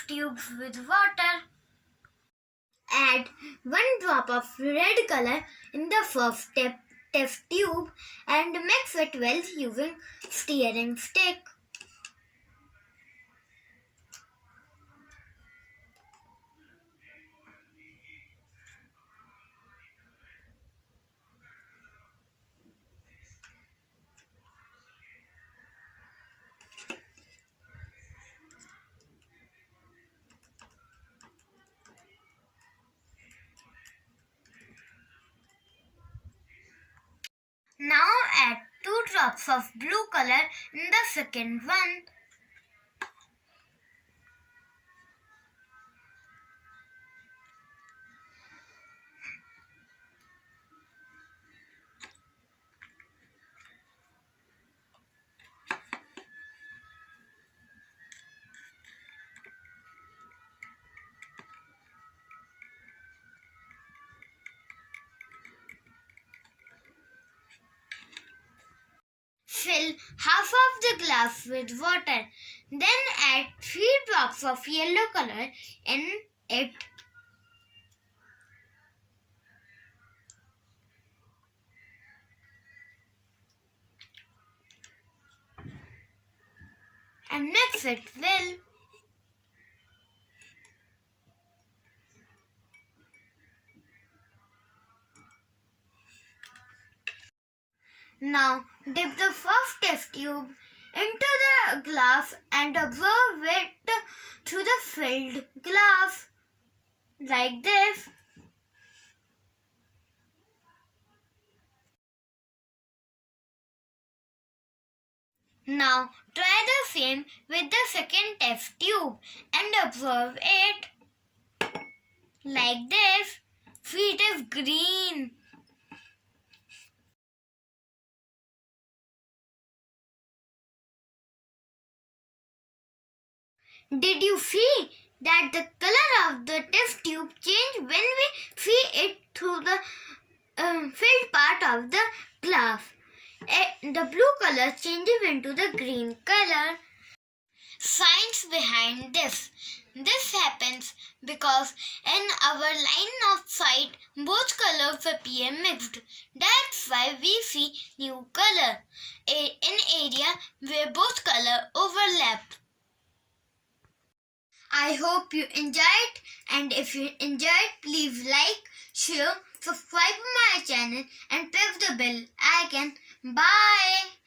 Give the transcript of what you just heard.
tubes with water. Add 1 drop of red color in the first test tube and mix it well using stirring stick. Now add 2 drops of blue color in the second one. Fill half of the glass with water. Then add 3 drops of yellow color in it. And mix it well. Now dip the first test tube into the glass and observe it through the filled glass like this. Now try the same with the second test tube and observe it like this. See, it is green. Did you see that the color of the test tube changed when we see it through the filled part of the glass? The blue color changes into the green color. Science behind this. This happens because in our line of sight, both colors appear mixed. That's why we see new color in area where both colors overlap. I hope you enjoyed, and if you enjoyed, please like, share, subscribe to my channel and press the bell icon. Bye.